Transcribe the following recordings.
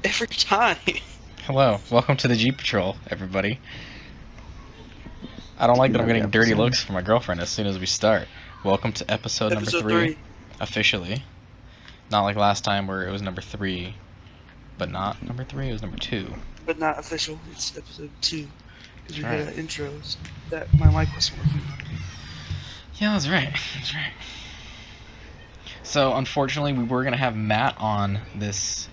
Every time. Hello, welcome to the Jeep Patrol, everybody. I don't like that I'm Another getting dirty episode. looks from my girlfriend as soon as we start. Welcome to episode number Episode 3, 3, officially. Not like last time where it was number 3, but not number 3, it was number 2. but not official. It's episode 2. Because we That's had right. an intros that my mic wasn't working. Yeah, that's right. That's right. So, unfortunately, we were going to have Matt on this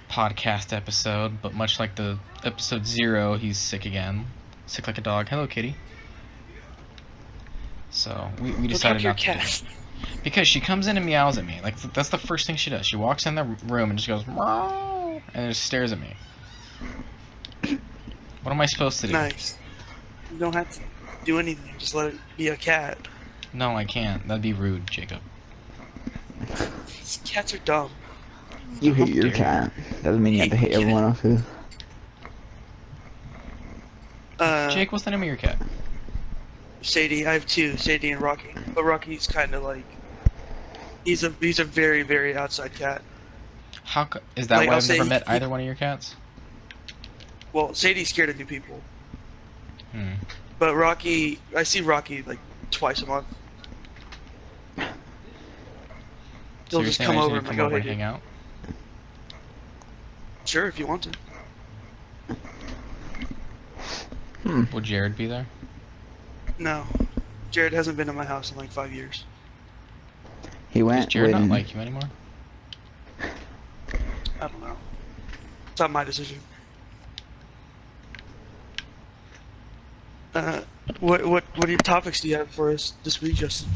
podcast episode, but much like the episode 0, he's sick again. Sick like a dog. Hello, kitty. So, we Don't decided talk to your not to do cat. it. Because she comes in and meows at me. Like, that's the first thing she does. She walks in the room and just goes, meow, and just stares at me. What am I supposed to do? Nice. You don't have to do anything. Just let it be a cat. No, I can't. That'd be rude, Jacob. These cats are dumb. You hate How your dare you. cat. Doesn't mean you have to hate everyone else's. Jake, what's the name of your cat? Sadie. I have 2, Sadie and Rocky. But Rocky's kind of like... He's a very, very outside cat. Is that Like, why I'll I've say never he- met he- either one of your cats? Well, Sadie's scared of new people. Hmm. But Rocky... I see Rocky like twice a month. So He'll you're just saying come I just over need and to like, come go over ahead. and hang out? Sure, if you want to. Will Jared be there? No. Jared hasn't been to my house in like 5 years. He Does went Jared not when like you anymore? I don't know. It's not my decision. What are your topics do you have for us this week, Justin?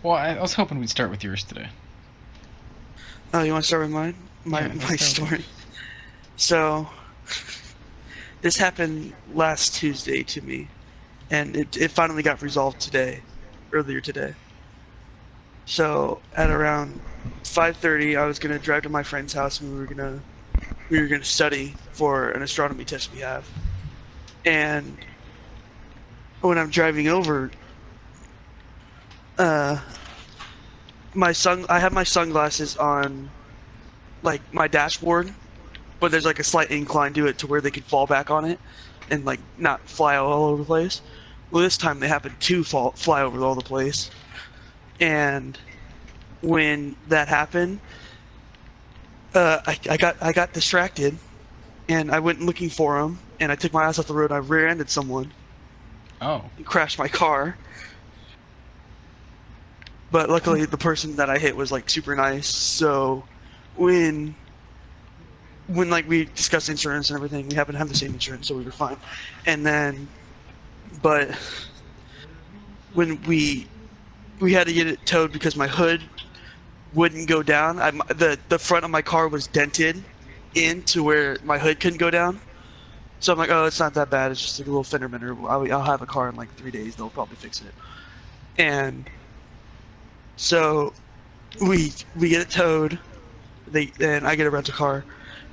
Well, I was hoping we'd start with yours today. Oh, you want to start with mine? Yeah, let's My start with story. So, this happened last Tuesday to me, and it finally got resolved today, earlier today. So at around 5:30, I was gonna drive to my friend's house, and we were gonna study for an astronomy test we have. And when I'm driving over, I have my sunglasses on, like my dashboard, but there's like a slight incline to it to where they can fall back on it, and like not fly all over the place. Well, this time they happened to fly over all the place, and when that happened, I got distracted, and I went looking for them, and I took my ass off the road. I rear-ended someone Oh. and crashed my car. But luckily, the person that I hit was like super nice. So when like we discussed insurance and everything, we happen to have the same insurance, so we were fine. And then, but when we had to get it towed because my hood wouldn't go down. The front of my car was dented into where my hood couldn't go down. So I'm like, oh, it's not that bad. It's just like a little fender bender. I'll have a car in like 3 days. They'll probably fix it. And so we get it towed. And I get a rental car.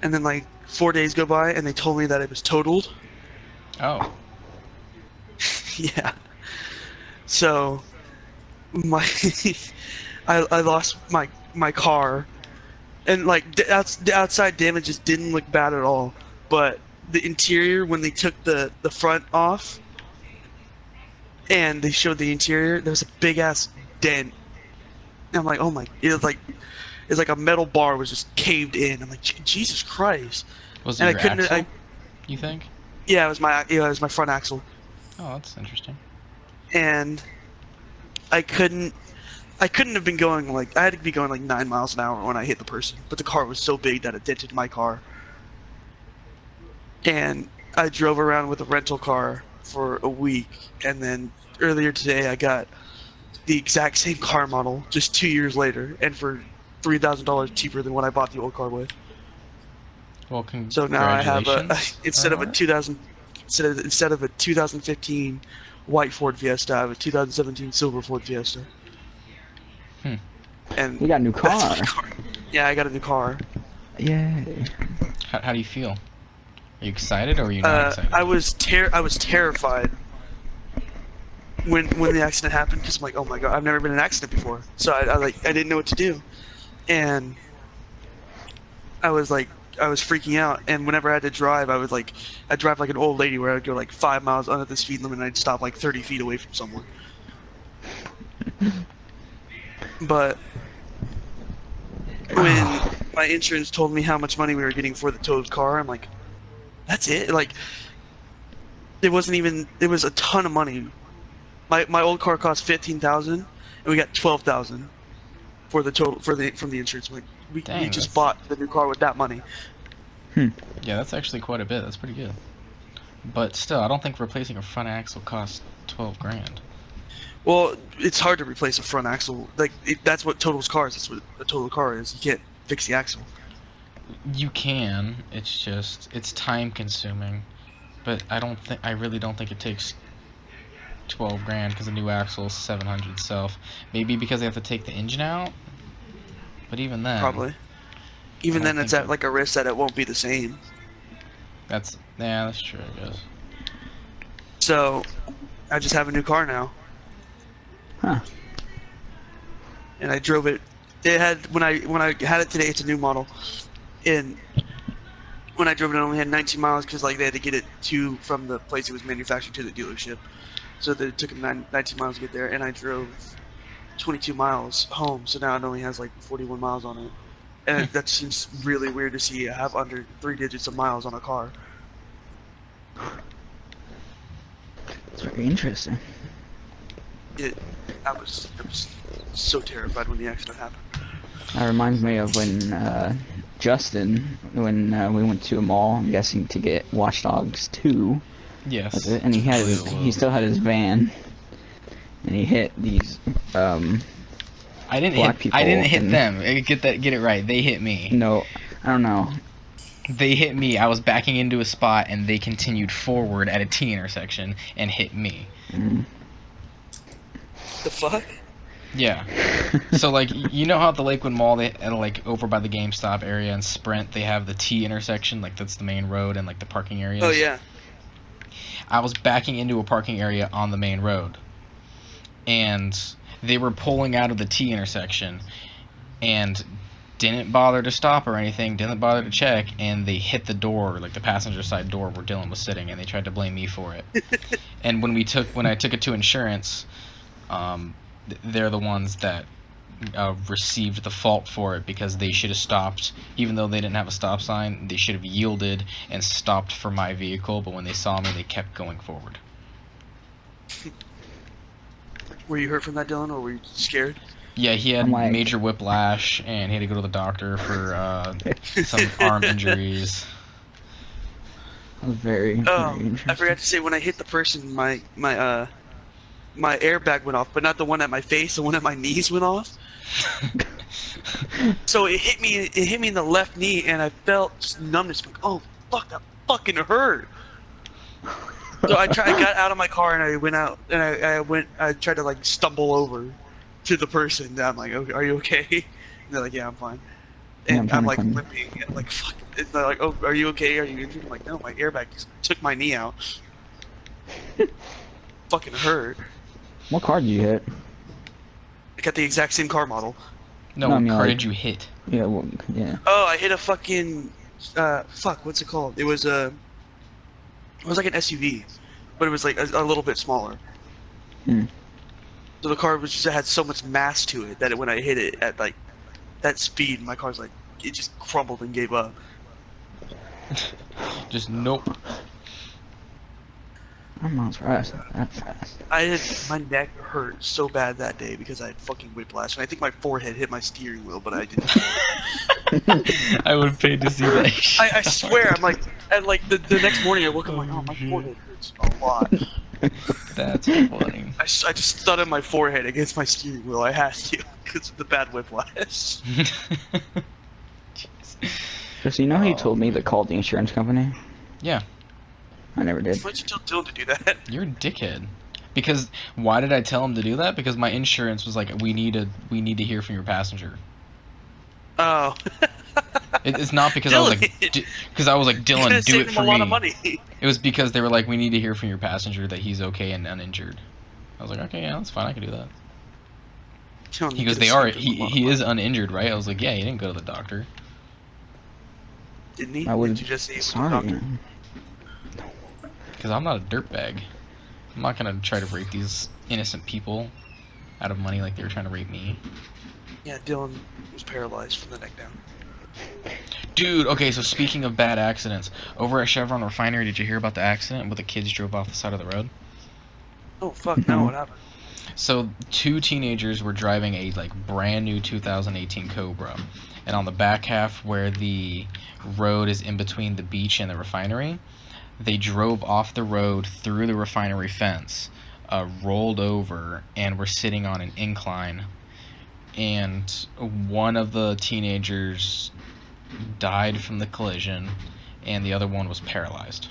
And then like 4 days go by, and they told me that it was totaled. Oh. Yeah. So my I lost my car, and like the outside damages didn't look bad at all, but the interior, when they took the front off and they showed the interior, there was a big ass dent. And I'm like, oh my, it's like a metal bar was just caved in. I'm like, Jesus Christ. Was And it I your couldn't axle, you think? Yeah, it was my front axle. Oh, that's interesting. And I couldn't have been going like, I had to be going like 9 miles an hour when I hit the person, but the car was so big that it dented my car. And I drove around with a rental car for a week, and then earlier today I got the exact same car model just 2 years later, and for $3,000 cheaper than what I bought the old car with. Well, So now I have congratulations. instead of a 2015 white Ford Fiesta, I have a 2017 silver Ford Fiesta. And you got a new that's car. my car. Yeah, I got a new car. Yay. How do you feel? Are you excited or are you not excited? I was terrified when the accident happened, because I'm like, oh my god, I've never been in an accident before, so I didn't know what to do, and I was like, I was freaking out, and whenever I had to drive, I'd drive like an old lady where I would go like 5 miles under the speed limit, and I'd stop like 30 feet away from someone. But when my insurance told me how much money we were getting for the towed car, I'm like, that's it? Like, it wasn't even, it was a ton of money. My old car cost $15,000, and we got $12,000 for the total from the insurance. Like, we just bought the new car with that money. Yeah, that's actually quite a bit. That's pretty good. But still, I don't think replacing a front axle costs 12 grand. Well, it's hard to replace a front axle. Like, that's what Total's car is. That's what a Total car is. You can't fix the axle. You can. It's just, it's time consuming. But I really don't think it takes 12 grand because the new axle is 700 self. Maybe because they have to take the engine out. But even then, Probably. Even then, it's at like a risk that it won't be the same. That's true, I guess. So, I just have a new car now. Huh. And I drove it. It had when I had it today. It's a new model, and when I drove it, it only had 19 miles because like they had to get it from the place it was manufactured to the dealership. So it took them 19 miles to get there, and I drove 22 miles home. So now it only has like 41 miles on it, and that seems really weird to see. I have under 3 digits of miles on a car. It's very interesting. I was so terrified when the accident happened. That reminds me of when Justin, when we went to a mall, I'm guessing to get Watch Dogs 2. Yes. And he still had his van, and he hit these I didn't hit them. Get it right. They hit me. No, I don't know. They hit me. I was backing into a spot, and they continued forward at a T intersection and hit me. The fuck? Yeah. So like, you know how at the Lakewood Mall, they like over by the GameStop area and Sprint, they have the T intersection, like that's the main road and like the parking areas. Oh yeah. I was backing into a parking area on the main road, and they were pulling out of the T intersection, and didn't bother to stop or anything, didn't bother to check, and they hit the door, like the passenger side door where Dylan was sitting, and they tried to blame me for it. And when I took it to insurance, they're the ones that received the fault for it because they should have stopped, even though they didn't have a stop sign. They should have yielded and stopped for my vehicle, but when they saw me, they kept going forward. Were you hurt from that, Dylan, or were you scared? Yeah, he had major whiplash, and he had to go to the doctor for some arm injuries. That was very interesting. I forgot to say, when I hit the person, my airbag went off, but not the one at my face. The one at my knees went off. So it hit me in the left knee, and I felt just numbness. Like, oh fuck, that fucking hurt. So I got out of my car and I went out, and I tried to like stumble over to the person. And I'm like, okay, are you okay? And they're like, yeah, I'm fine. And I'm like limping, and like, fuck. And they're like, oh, are you okay? Are you injured? I'm like, no, my airbag just took my knee out. Fucking hurt. What car did you hit? I got the exact same car model. No, what car did you hit? Yeah, well, yeah. Oh, I hit a fucking fuck. What's it called? It was like an SUV, but it was like a little bit smaller. So the car was just had so much mass to it that when I hit it at like that speed, my car's like it just crumbled and gave up. Just nope. I'm not fast. That fast. My neck hurt so bad that day because I had fucking whiplash, and I think my forehead hit my steering wheel, but I didn't. I would pay to see that. I swear, I'm like, and like the next morning I woke up, I'm like, oh, my forehead hurts a lot. That's funny. I just thudded my forehead against my steering wheel. I had to because of the bad whiplash. So you know how you told me to call the insurance company? Yeah. I never did. Why'd you tell Dylan to do that? You're a dickhead. Because why did I tell him to do that? Because my insurance was like, we need to hear from your passenger. Oh. It's not because I was like, Dylan, do it for me. A lot of money. It was because they were like, we need to hear from your passenger that he's okay and uninjured. I was like, okay, yeah, that's fine, I can do that. He goes, he is uninjured, right? I was like, yeah, he didn't go to the doctor. Didn't he? I would. Did you just say he was a Sorry. doctor? Because I'm not a dirtbag. I'm not gonna try to rape these innocent people out of money like they were trying to rape me. Yeah, Dylan was paralyzed from the neck down. Dude, okay, so speaking of bad accidents, over at Chevron Refinery, did you hear about the accident where the kids drove off the side of the road? Oh fuck! No, what happened? So, two teenagers were driving a brand new 2018 Cobra, and on the back half where the road is in between the beach and the refinery, they drove off the road through the refinery fence, rolled over, and were sitting on an incline. And one of the teenagers died from the collision, and the other one was paralyzed.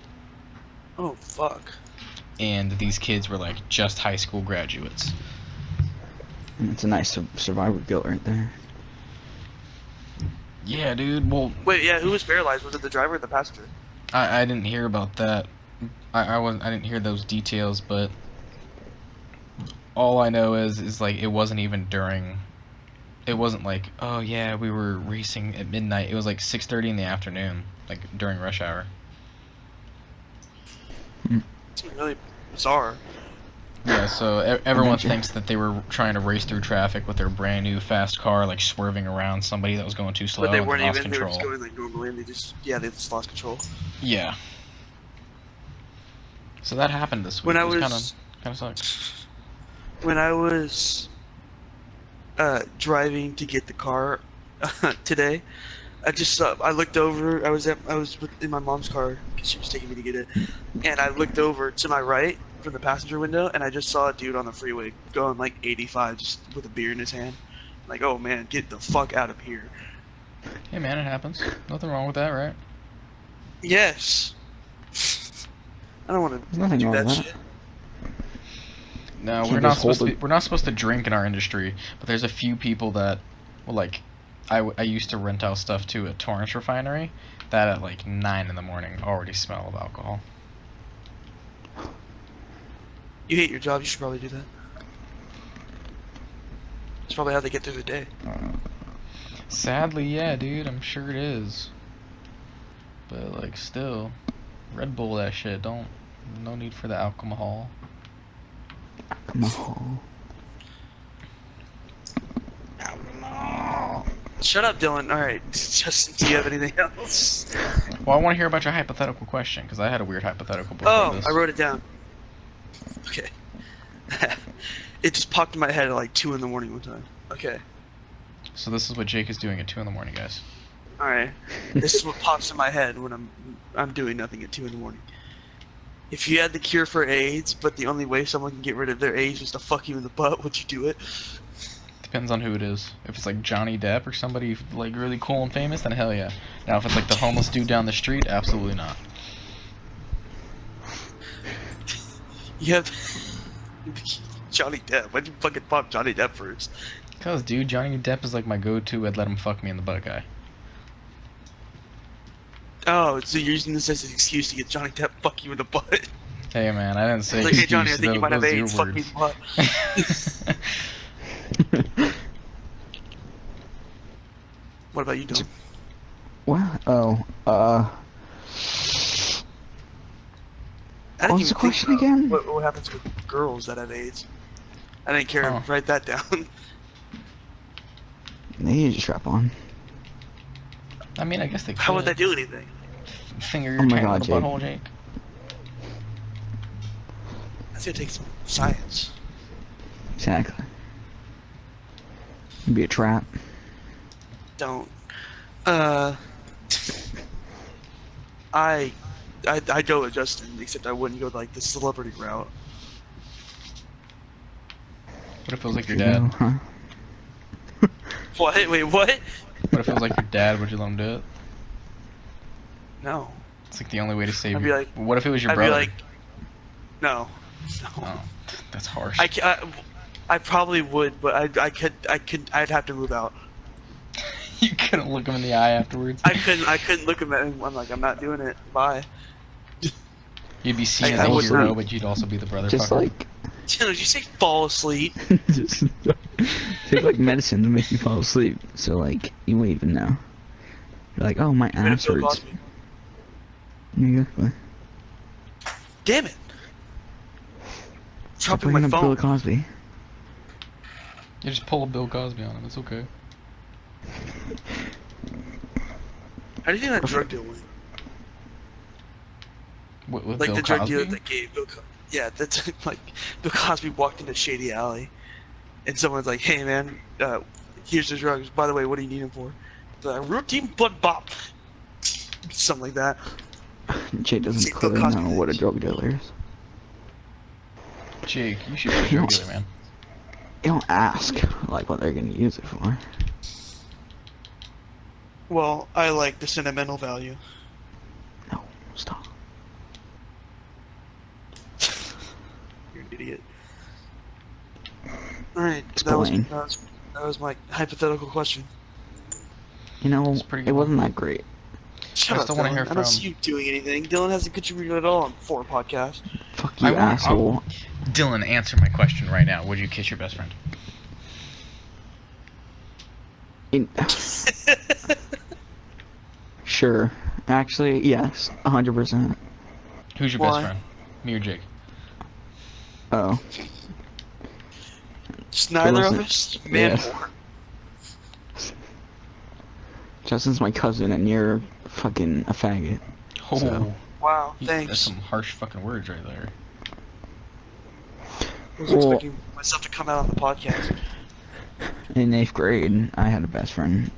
Oh fuck! And these kids were just high school graduates. It's a nice survivor guilt right there. Yeah, dude. Well, Wait, yeah, who was paralyzed? Was it the driver or the passenger? I didn't hear about that. I didn't hear those details, but all I know is it wasn't even during. It wasn't oh yeah, we were racing at midnight. It was 6:30 in the afternoon, during rush hour. It's really bizarre. Yeah, so everyone thinks that they were trying to race through traffic with their brand new fast car, swerving around somebody that was going too slow But they and weren't lost even. They were control. just going normally, and they just lost control. Yeah. So that happened this week. When I It was kind of sucks. when I was driving to get the car today, I looked over. I was in my mom's car because she was taking me to get it, and I looked over to my right from the passenger window, and I just saw a dude on the freeway going 85, just with a beer in his hand. Oh man, get the fuck out of here. Hey man, it happens. Nothing wrong with that, right? Yes. I don't want There's nothing to do wrong that with that. shit. No, Can't we're not just hold supposed to. it. We're not supposed to drink in our industry, but there's a few people that, well, I used to rent out stuff to at Torrance Refinery that at 9 in the morning already smell of alcohol. You hate your job. You should probably do that. It's probably how they get through the day. Sadly, yeah, dude, I'm sure it is. But still, Red Bull that shit. No need for the alcohol. Alcohol. Shut up, Dylan. All right, Justin. Do you have anything else? Well, I want to hear about your hypothetical question because I had a weird hypothetical before Oh, this. I wrote it down. Okay. It just popped in my head at 2 in the morning one time. Okay. So this is what Jake is doing at 2 in the morning, guys. All right. This is what pops in my head when I'm doing nothing at 2 in the morning. If you had the cure for AIDS, but the only way someone can get rid of their AIDS is to fuck you in the butt, would you do it? Depends on who it is. If it's Johnny Depp or somebody really cool and famous, then hell yeah. Now if it's the homeless dude down the street, absolutely not. You have Johnny Depp. Why'd you fucking pop Johnny Depp first? Cause dude, Johnny Depp is my go-to. I'd let him fuck me in the butt guy. Oh, so you're using this as an excuse to get Johnny Depp fuck you in the butt? Hey man, I didn't say Like, hey Johnny, I think you might have those are AIDS. your Fuck me in words. the butt. What about you, Dylan? What? Oh, I didn't What's even the think question about again? What happens with girls that have AIDS? I didn't care. Oh. Write that down. they need to strap on. I mean, I guess they could. How would that do anything? Finger your Oh my tongue in God, the Jake. butthole, Jake. That's gonna take some science. Exactly. It'd be a trap. Don't. I go with Justin, except I wouldn't go the celebrity route. What if it was your You dad? know, huh? What? Wait, what? What if it was your dad? Would you let him do it? No. It's the only way to save I'd be you. like- What if it was your I'd brother? be like, no. No. Oh, that's harsh. I probably would, but I'd have to move out. You couldn't look him in the eye afterwards. I couldn't look at him. I'm like, I'm not doing it. Bye. You'd be seen I as a would hero, not. but you'd also be the brother Just fucker. Did you say fall asleep? just take medicine to make you fall asleep. So you won't even know. You're like, oh, my You made a ass Bill hurts. Cosby. Exactly. Damn it! Stop Dropping my bringing up phone. Bill Cosby. You just pull a Bill Cosby on him. It's okay. How do you think that drug deal went? With Like Bill the drug Cosby? dealer that gave Bill Cosby. Yeah, that's like Bill Cosby walked into Shady Alley, and someone's like, "Hey man, here's the drugs. By the way, what do you need them for?" The routine blood bop, something like that. Jay doesn't See, Bill clearly Cosby know what a did. drug dealer is. Jake, you should be a drug dealer, man. You don't ask, like, what they're gonna use it for. Well, I like the sentimental value. No, stop. You're an idiot. All right, Explain. that was my hypothetical question. You know, It's a pretty it good wasn't that great. Shut I up, still wanna Dylan. hear I don't from- see you doing anything. Dylan hasn't contributed at all on 4 podcasts. Fuck you, I want- asshole. Dylan, answer my question right now. Would you kiss your best friend? In- Sure. Actually, yes. 100%. Who's your Why? best friend? Me or Jake? Oh. Just neither of listen. us. Man, Yes. Justin's my cousin and you're fucking a faggot. Oh, So- wow, that's thanks. some harsh fucking words right there. I was Well- expecting myself to come out on the podcast. In 8th grade, I had a best friend.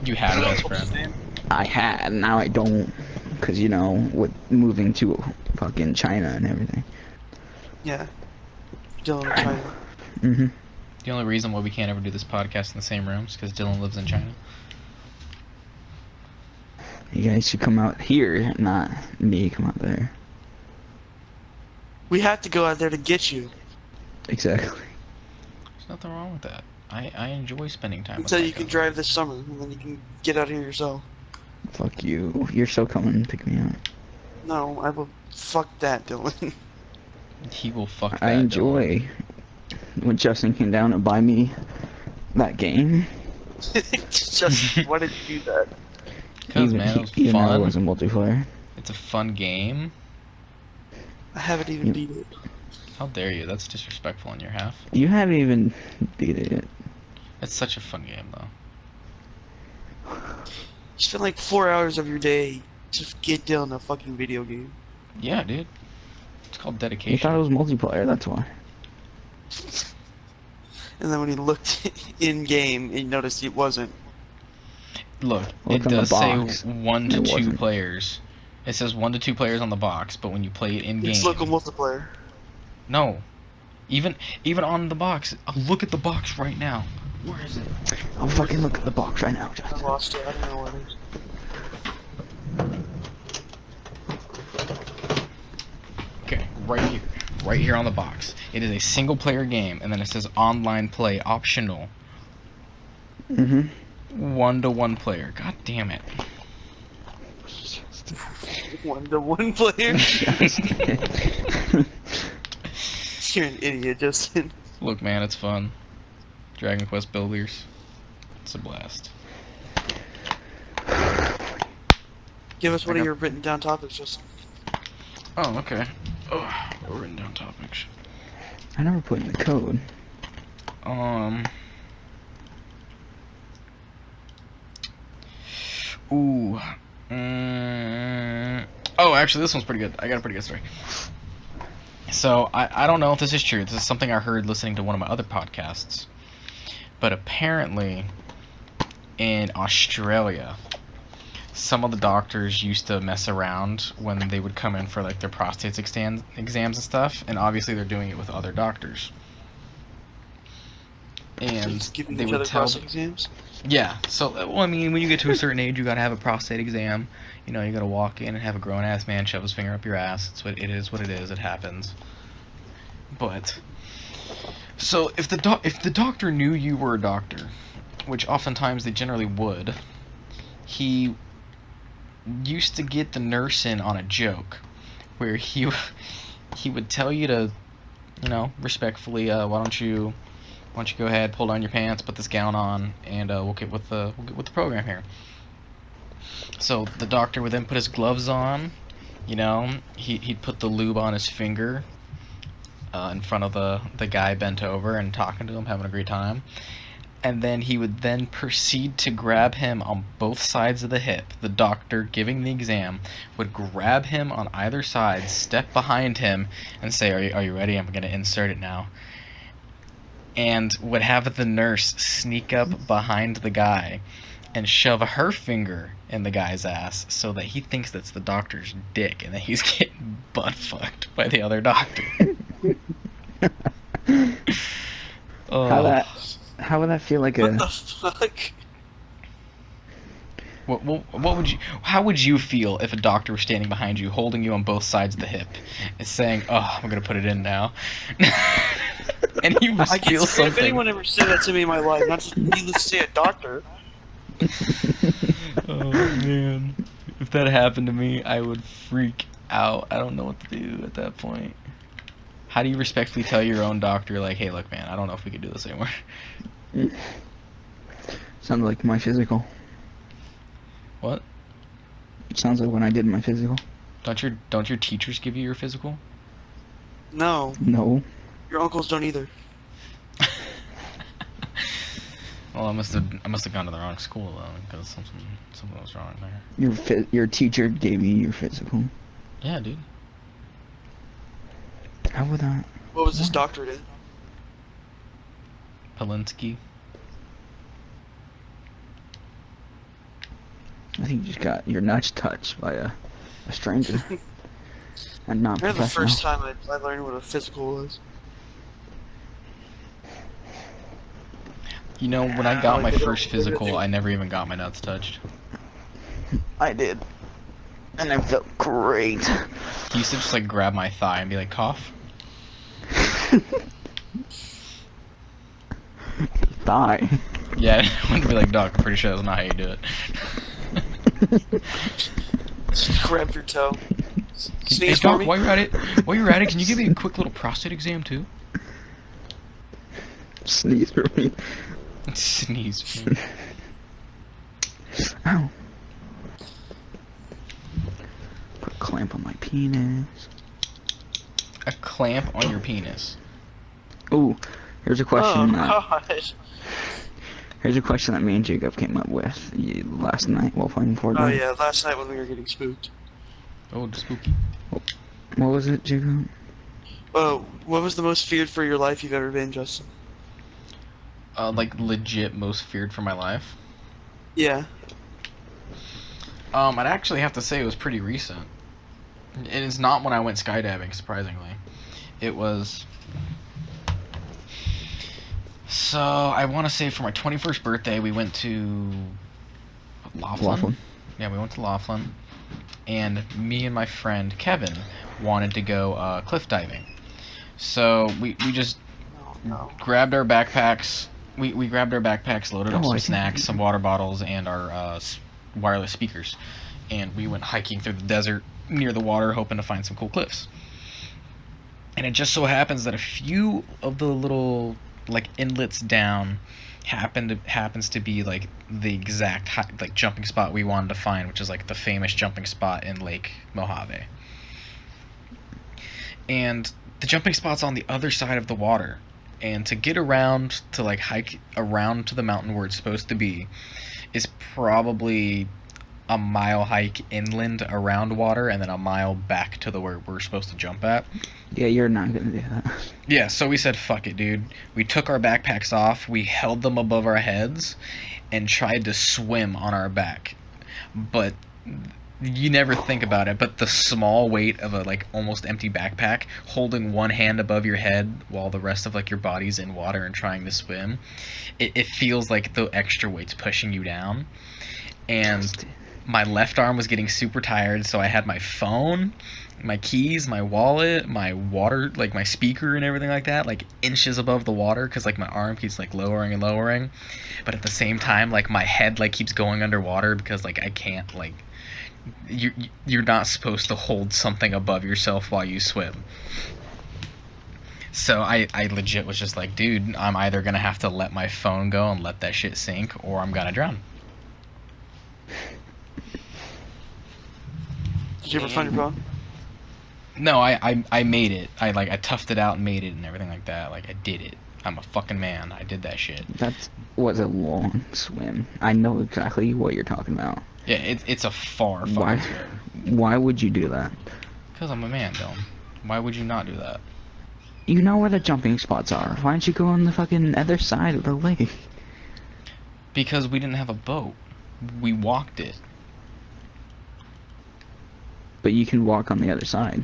You had a best What's his friend. name? I had, now I don't. Because, you know, with moving to fucking China and everything. Yeah. Dylan China. Mm-hmm. The only reason why we can't ever do this podcast in the same room is because Dylan lives in China. You guys should come out here, not me come out there. We had to go out there to get you Exactly. There's nothing wrong with that. I enjoy spending time with until my you can cousin. drive this summer, and then you can get out here yourself. Fuck you. You're still coming and pick me up. No, I will. Fuck that, Dylan. He will fuck that. I Dylan. enjoy when Justin came down to buy me that game. Just why did you do that? Because, man, it was even though it fun. wasn't multiplayer. It's a fun game. I haven't even You- beat it. How dare you? That's disrespectful on your half. You haven't even beat it yet. It's such a fun game, though. You spend like 4 hours of your day to get Dylan a fucking video game. Yeah, dude. It's called You dedication. thought it was multiplayer, that's why. And then when he looked in game, he noticed it wasn't. Look, Look it on the does say box. 1 to It 2 wasn't. players. It says 1 to 2 players on the box, but when you play it in game, It's local multiplayer. no. Even on the box, look at the box right now. Where is it? I'll fucking look at the box right now, I Justin. lost it. I don't know where it is. Okay, right here on the box. It is a single player game, and then it says online play optional. Mm-hmm. 1-to-1 player. God damn it. 1-to-1 player. Justin. You're an idiot, Justin. Look, man, it's fun. Dragon Quest Builders. It's a blast. Give us one I of got- your written down topics, Justin. Oh, okay. Oh, written down topics. I never put in the code. Ooh. Oh, actually, this one's pretty good. I got a pretty good story. So, I don't know if this is true. This is something I heard listening to one of my other podcasts. But apparently, in Australia, some of the doctors used to mess around when they would come in for like their prostate exams and stuff. And obviously, they're doing it with other doctors. And Just giving they each would other tell prostate exams. yeah, so, well, I mean, when you get to a certain age, you gotta have a prostate exam. You know, you gotta walk in and have a grown-ass man shove his finger up your ass. It's what it is, it happens. But, so, if the doctor knew you were a doctor, which oftentimes they generally would, he used to get the nurse in on a joke, where he would tell you to, you know, respectfully, why don't you go ahead, pull down your pants, put this gown on, and we'll get with the program here. So the doctor would then put his gloves on. You know, he'd put the lube on his finger in front of the guy bent over and talking to him, having a great time. And then he would then proceed to grab him on both sides of the hip. The doctor, giving the exam, would grab him on either side, step behind him, and say, are you ready? I'm going to insert it now. And would have the nurse sneak up behind the guy and shove her finger in the guy's ass so that he thinks that's the doctor's dick and that he's getting butt fucked by the other doctor. Oh. How would that feel like What the fuck? What would you? How would you feel if a doctor was standing behind you, holding you on both sides of the hip, and saying, "Oh, I'm gonna put it in now," and you must I get feel scared if something? anyone ever said that to me in my life. Not just needless to say, a doctor. Oh man, if that happened to me, I would freak out. I don't know what to do at that point. How do you respectfully tell your own doctor, like, "Hey, look, man, I don't know if we could do this anymore"? Sounds like my physical. What? It sounds like when I did my physical. Don't your teachers give you your physical? No, No. your uncles don't either. Well, I must have gone to the wrong school though, because something was wrong there. Your teacher gave you your physical. Yeah, dude. How would that? What was this doctorate in? Polinsky. I think you just got your nuts touched by a stranger. And not That's the professional. first time I learned what a physical was. You know, when I got my Like, they first don't- they don't physical, do- I never even got my nuts touched. I did. And I felt great. He used to just like grab my thigh and be like, "Cough." Thigh. Yeah, I wouldn't be like, "Doc, I'm pretty sure that's not how you do it." Just grab your toe. Hey, Sneeze for Doc, me. while you're at it, can you give me a quick little prostate exam too? Sneeze for me. Sneeze. Ow. Put a clamp on my penis. A clamp on your penis. Ooh, here's a question. Oh god. Here's a question that me and Jacob came up with last night while playing Fortnite. Oh yeah, last night when we were getting spooked. Oh, spooky. What was it, Jacob? Oh, what was the most feared for your life you've ever been, Justin? Like legit most feared for my life. Yeah. I'd actually have to say it was pretty recent. And it's not when I went skydiving, surprisingly. It was... So, I want to say for my 21st birthday, we went to... Laughlin? Yeah, we went to Laughlin. And me and my friend Kevin wanted to go cliff diving. So, we just No. grabbed our backpacks. We grabbed our backpacks, loaded up Oh, I some see. snacks, some water bottles, and our wireless speakers. And we went hiking through the desert near the water, hoping to find some cool cliffs. And it just so happens that a few of the little like inlets down happens to be like the exact like jumping spot we wanted to find, which is like the famous jumping spot in Lake Mojave. And the jumping spot's on the other side of the water. And to get around to like hike around to the mountain where it's supposed to be is probably a mile hike inland around water and then a mile back to the where we're supposed to jump at. Yeah, you're not gonna do that. Yeah, so we said fuck it, dude. We took our backpacks off, we held them above our heads and tried to swim on our back. But you never think about it, but the small weight of a like almost empty backpack holding one hand above your head while the rest of like your body's in water and trying to swim, it feels like the extra weight's pushing you down. And my left arm was getting super tired, so I had my phone, my keys, my wallet, my water, like my speaker and everything like that, like inches above the water, because like my arm keeps like lowering and lowering, but at the same time like my head like keeps going underwater because like I can't like you're not supposed to hold something above yourself while you swim. So I legit was just like, dude, I'm either gonna have to let my phone go and let that shit sink, or I'm gonna drown. Did you ever find your phone? No, I made it. I toughed it out and made it and everything like that. Like I did it. I'm a fucking man. I did that shit. That was a long swim. I know exactly what you're talking about. Yeah, it's a far fucking Why? swim. Why would you do that? Because I'm a man, Dylan. Why would you not do that? You know where the jumping spots are. Why don't you go on the fucking other side of the lake? Because we didn't have a boat. We walked it. But you can walk on the other side.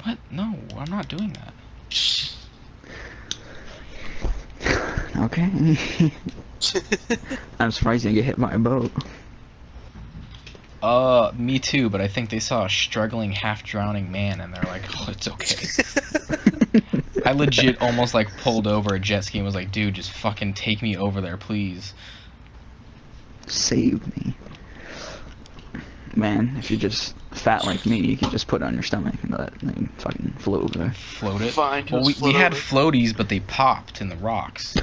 What? No, I'm not doing that. Okay. I'm surprised you didn't get hit by a boat. Me too, but I think they saw a struggling, half-drowning man, and they're like, oh, it's okay. I legit almost, like, pulled over a jet ski and was like, dude, just fucking take me over there, please. Save me. Man, if you're just fat like me, you can just put it on your stomach and let it fucking float over there. Float it? Fine, Well, just we float had over. floaties, but they popped in the rocks.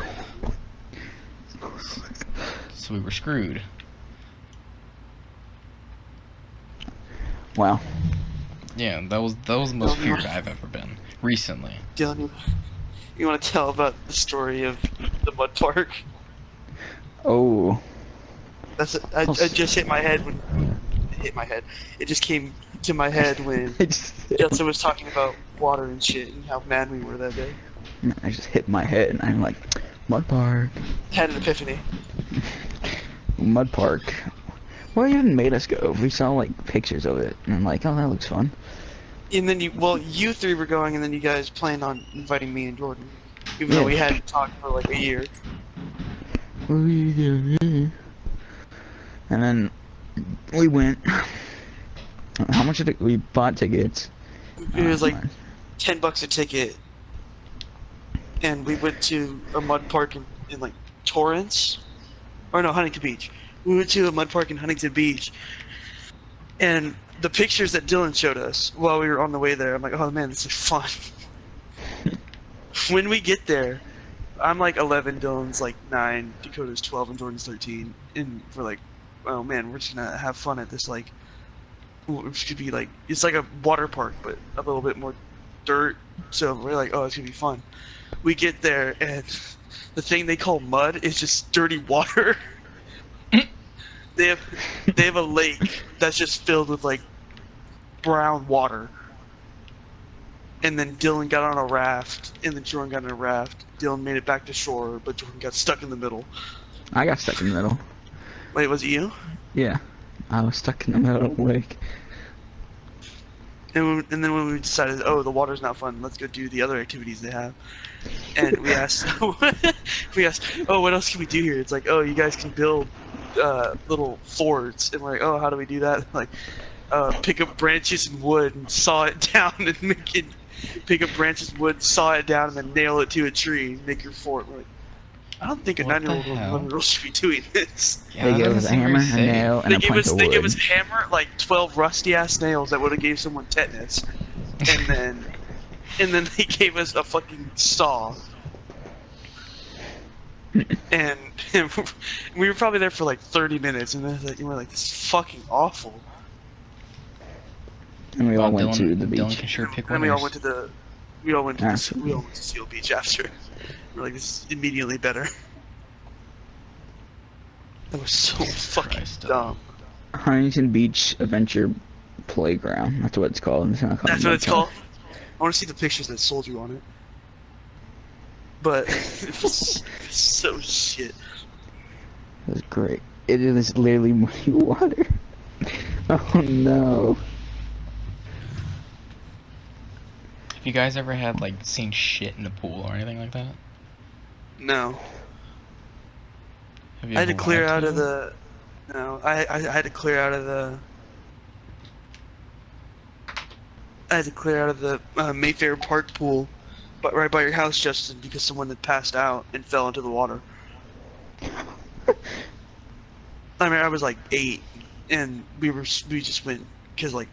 So we were screwed. Wow. Yeah, that was the most feared I've ever been. Recently. Dylan, you want to tell about the story of the mud park? Oh. I just hit my head when it just came to my head when Justin was talking about water and shit and how mad we were that day. I just hit my head and I'm like, mud park. Had an epiphany. Mud park. What even made us go? We saw like pictures of it and I'm like, oh, that looks fun. And then you three were going, and then you guys planned on inviting me and Jordan, even though we hadn't talked for like a year. And then we went. How much did we bought tickets? It was like $10 a ticket, and we went to a mud park in like Torrance, or no, Huntington Beach. We went to a mud park in Huntington Beach, and the pictures that Dylan showed us while we were on the way there, I'm like, oh man, this is fun. When we get there, I'm like 11, Dylan's like 9, Dakota's 12, and Jordan's 13, and we're like, oh man, we're just gonna have fun at this, like, it should be like, it's like a water park, but a little bit more dirt, so we're like, oh, it's gonna be fun. We get there, and the thing they call mud is just dirty water. They have a lake that's just filled with like brown water. And then Dylan got on a raft, and then Jordan got on a raft. Dylan made it back to shore, but Jordan got stuck in the middle. I got stuck in the middle. Wait, was it you? Yeah. I was stuck in the middle of the lake. And then when we decided, oh, the water's not fun, let's go do the other activities they have. And we asked, oh, what else can we do here? It's like, oh, you guys can build little forts. And we're like, oh, how do we do that? Like, pick up branches and wood and saw it down and make it. Pick up branches and wood, saw it down, and then nail it to a tree and make your fort. We're like, I don't think a What the 9-year-old or hell? 11-year-old should be doing this. Yeah, They that gave us doesn't a seem very hammer, a safe. nail, and They a gave plank us of they gave wood. us hammer, like 12 rusty ass nails that would have gave someone tetanus, and then they gave us a fucking saw. And we were probably there for like 30 minutes, and then we were like, "This is fucking awful." And we all Well, went to the Dylan beach. can sure pick And we all winners. went to Seal Beach after. We're like, "This is immediately better." That was so fucking Christ, dumb. Huntington Beach Adventure Playground. That's what it's called. It's not called That's what mud it's park. called. I want to see the pictures that sold you on it. But it was so shit. It was great. It is literally muddy water. Oh no. Have you guys ever had like seen shit in the pool or anything like that? No. Have you I had to ever clear wanted out to? of the. No, I had to clear out of the. I had to clear out of the Mayfair Park pool, but right by your house, Justin, because someone had passed out and fell into the water. I mean, I was like 8, and we just went because like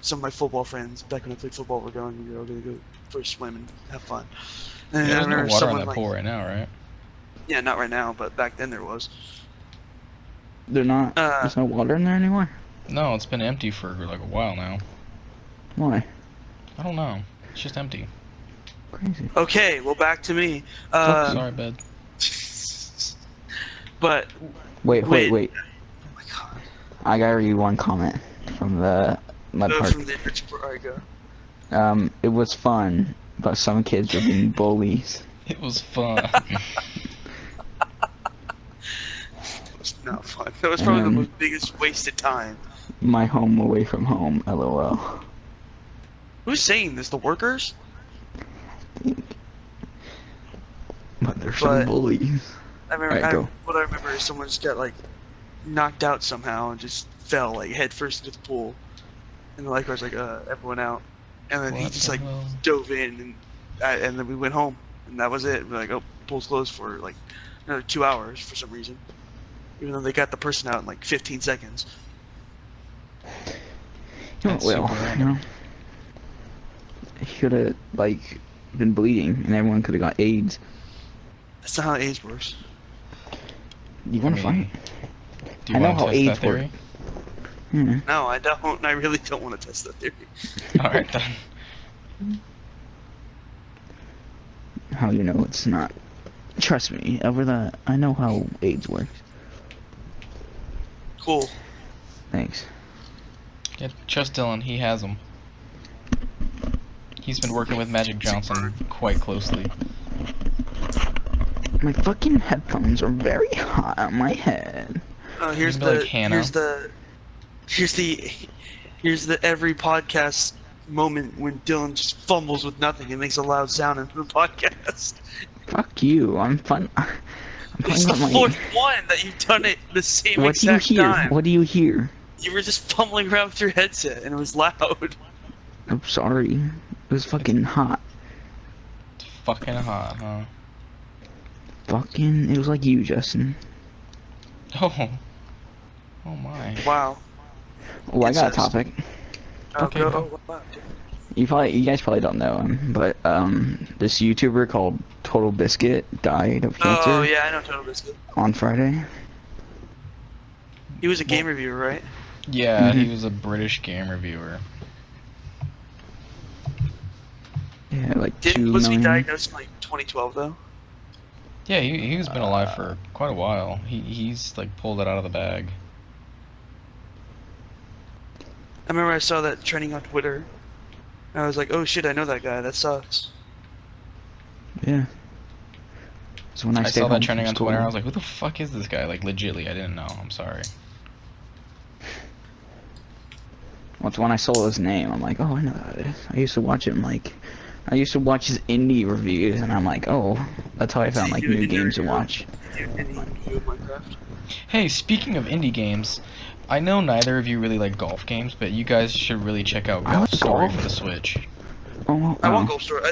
some of my football friends back when I played football were going. We were all gonna go for a swim and have fun. And Yeah, I there's no remember water in someone that like, pool right now, right? yeah, not right now, but back then there was. They're not. There's no water in there anymore. No, it's been empty for like a while now. Why? I don't know. It's just empty. Crazy. Okay, well, back to me. Sorry, bud. But Wait. oh my God. I gotta read one comment from the mud park. From the Alright, go. It was fun, but some kids were being bullies. It was fun. That was not fun. That was probably the most biggest wasted time. My home away from home, lol. Who's saying this? The workers? But there's some But- bullies. I remember. Alright, go. What I remember is someone just got like knocked out somehow and just fell like head first into the pool, and the lifeguard's like, everyone out, and then he What just the like hell? dove in, and then we went home, and that was it. We're like, oh, pool's closed for like another 2 hours for some reason, even though they got the person out in like 15 seconds. That's Well, super you random. know, he should have like been bleeding, and everyone could have got AIDS. That's not how AIDS works. You want to I mean, fight? Do you I know want to how test AIDS that theory? Yeah. No, I don't. I really don't want to test that theory. Alright then. How you know it's not? Trust me, over that, I know how AIDS works. Cool. Thanks. Yeah, trust Dylan, he has them. He's been working with Magic Johnson quite closely. My fucking headphones are very hot on my head. Here's Be like the Hannah. here's the every podcast moment when Dylan just fumbles with nothing and makes a loud sound in the podcast. Fuck you. I'm fun. I'm It's playing the with my. fourth one that you've done it the same What do you exact hear? time. What do you hear? You were just fumbling around with your headset and it was loud. I'm sorry. It was fucking hot. It's fucking hot, huh? Fucking. It was like you, Justin. Oh. Oh my. Wow. Oh, I It got a says- topic. Okay, go. go. Oh, wow. You guys probably don't know him, but this YouTuber called Total Biscuit died of cancer Oh yeah, I know Total Biscuit. on Friday. He was a game reviewer, right? Yeah, he Mhm. was a British game reviewer. Yeah, like 2 Wasn't he million. diagnosed in like 2012 though? Yeah, he's been alive for quite a while. He's like pulled it out of the bag. I remember I saw that trending on Twitter. And I was like, oh shit, I know that guy. That sucks. Yeah. So when I, I stayed saw home that trending from on school, Twitter. I was like, who the fuck is this guy? Like, legitly, I didn't know. I'm sorry. once when I saw his name, I'm like, oh, I know that is. I used to watch him like, I used to watch his indie reviews, and I'm like, oh, that's how I found like Did you new do indie games to review? watch. Did any review of Minecraft? Hey, speaking of indie games, I know neither of you really like golf games, but you guys should really check out I Golf like Story golf. for the Switch. Oh, I want Golf Story.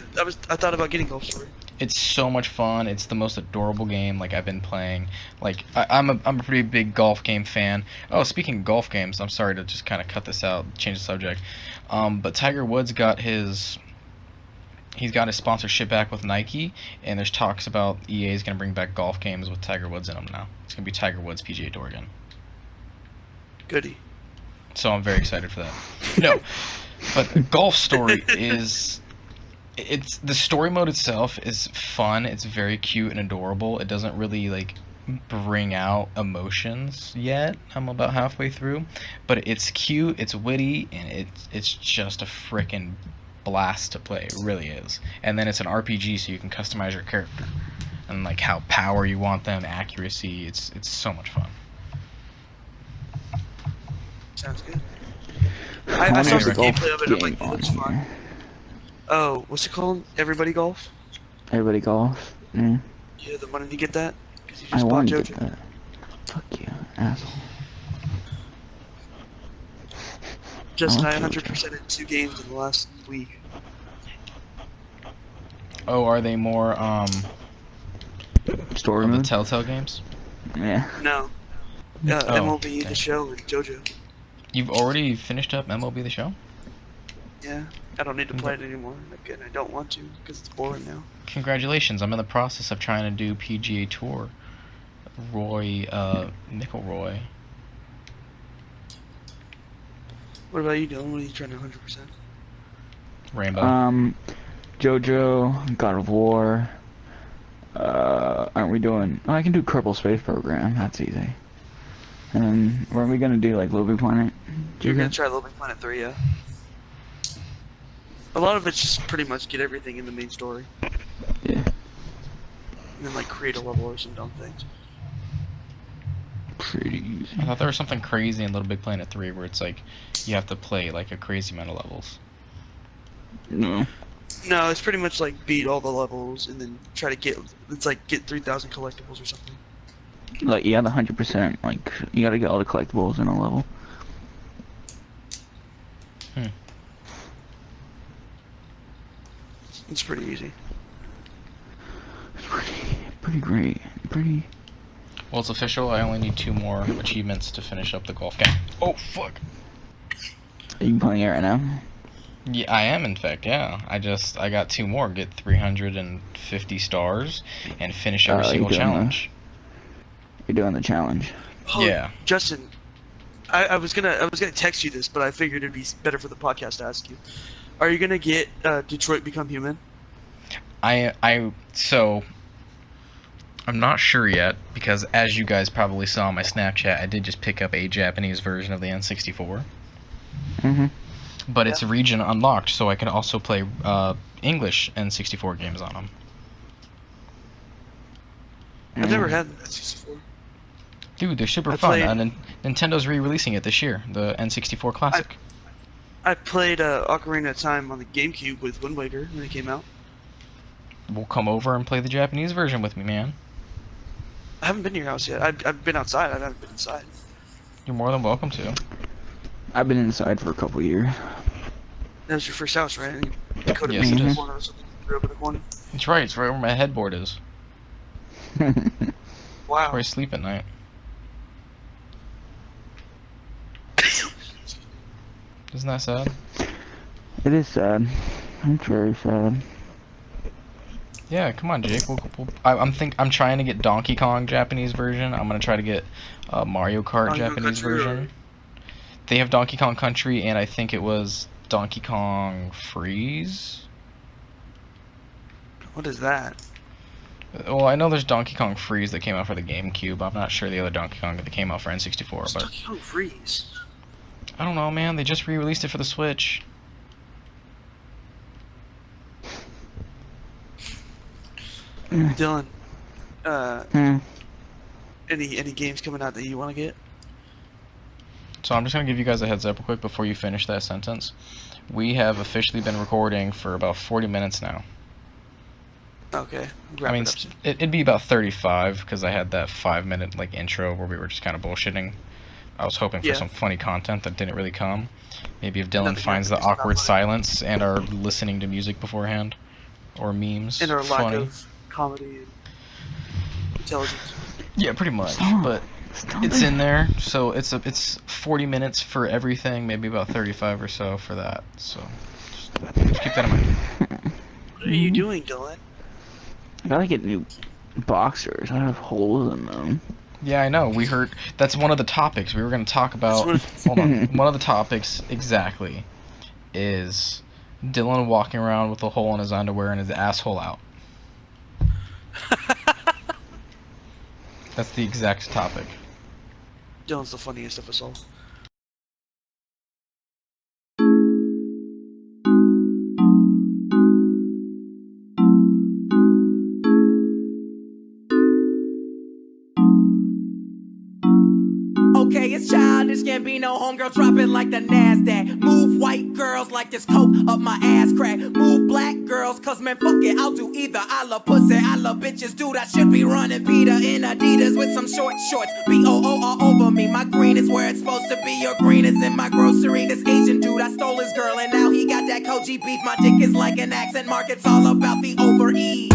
I thought about getting Golf Story. It's so much fun. It's the most adorable game like I've been playing. Like I'm a pretty big golf game fan. Oh, speaking of golf games, I'm sorry to just kind of cut this out, change the subject. But Tiger Woods got his sponsorship back with Nike, and there's talks about EA is gonna bring back golf games with Tiger Woods in them now. It's gonna be Tiger Woods PGA Tour again. Goody. So I'm very excited for that. No, but Golf Story is. It's the story mode itself is fun. It's very cute and adorable. It doesn't really like bring out emotions yet. I'm about halfway through, but it's cute, it's witty, and it's just a freaking blast to play. It really is. And then it's an RPG, so you can customize your character and like how power you want them, accuracy. It's so much fun. Sounds good. I I wanna saw have some a golf gameplay of it. I'm game like, it on looks fun. here. Oh, what's it called? Everybody Golf? Everybody golf. Yeah. You have the money to get that? 'Cause you I just bought want to JoJo. get that. Fuck you, asshole. Just I I want 100% in 2 games in the last week. Oh, are they more Story of the mode? Telltale games? Yeah. No. Oh, MLB, okay. the show, and JoJo. You've already finished up MLB The Show? Yeah. I don't need to play it anymore. Again, I don't want to because it's boring now. Congratulations, I'm in the process of trying to do PGA Tour. Roy, McIlroy What about you, Dylan? What are you trying to 100%? Rainbow. JoJo, God of War. Aren't we doing? Oh, I can do Kerbal Space Program. That's easy. And then, what are we gonna do? Like Little Big Planet? You're gonna try Little Big Planet 3, yeah. A lot of it's just pretty much get everything in the main story. Yeah. And then, like, create a level or some dumb things. Pretty easy. I thought there was something crazy in Little Big Planet 3 where it's like you have to play like a crazy amount of levels. No. No, it's pretty much like beat all the levels and then try to get, it's like get 3,000 collectibles or something. Like, yeah, the 100%. Like, you gotta get all the collectibles in a level. It's pretty easy. It's pretty great. Pretty. Well, it's official. I only need 2 more achievements to finish up the golf game. Oh, fuck. Are you playing it right now? Yeah, I am, in fact, yeah. I got 2 more. Get 350 stars and finish every single challenge. You're doing the challenge. Oh, Yeah. Justin, I was gonna text you this, but I figured it'd be better for the podcast to ask you. Are you gonna get Detroit Become Human? So I'm not sure yet because as you guys probably saw on my Snapchat, I did just pick up a Japanese version of the N64. But it's region unlocked, so I can also play English N64 games on them. I've never had N64. Dude, they're super fun. And Nintendo's re-releasing it this year, the N64 Classic. I played Ocarina of Time on the GameCube with Wind Waker when it came out. We'll come over and play the Japanese version with me, man. I haven't been to your house yet. I've been outside. I haven't been inside. You're more than welcome to. I've been inside for a couple years. That was your first house, right? You could Yes, have it been in is. the corner or something. Threw up in the corner. It's right. It's right where my headboard is. Wow. Where I sleep at night. Isn't that sad? It is sad. It's very sad. Yeah, come on, Jake. I'm trying to get Donkey Kong Japanese version. I'm gonna try to get Mario Kart Donkey Kong Japanese Country version. They have Donkey Kong Country, and I think it was Donkey Kong Freeze. What is that? Well, I know there's Donkey Kong Freeze that came out for the GameCube. I'm not sure the other Donkey Kong that came out for N64, It's but Donkey Kong Freeze. I don't know, man. They just re-released it for the Switch. Dylan, Hmm. any games coming out that you want to get? So I'm just gonna give you guys a heads up real quick before you finish that sentence. We have officially been recording for about 40 minutes now. Okay. I mean, it'd be about 35 because I had that 5-minute like intro where we were just kind of bullshitting. I was hoping for some funny content that didn't really come. Maybe if Dylan Nothing finds the happens, it's not awkward funny. silence and are listening to music beforehand, or memes. And our lack funny. of comedy and intelligence. Yeah, pretty much. Stop. But it's in there, so it's 40 minutes for everything, maybe about 35 or so for that. So just keep that in mind. What are you doing, Dylan? I gotta get new boxers. I have holes in them. Yeah, I know. We heard that's one of the topics we were going to talk about. Hold on. One of the topics exactly is Dylan walking around with a hole in his underwear and his asshole out. That's the exact topic. Dylan's the funniest of us all. Okay, it's childish, can't be no homegirl, drop it like the NASDAQ. Move white girls like this coke up my ass crack. Move black girls, cause man, fuck it, I'll do either. I love pussy, I love bitches, dude, I should be running Peter in Adidas with some short shorts. B-O-O all over me, my green is where it's supposed to be. Your green is in my grocery. This Asian dude, I stole his girl, and now he got that Koji beef. My dick is like an accent mark, it's all about the over-E.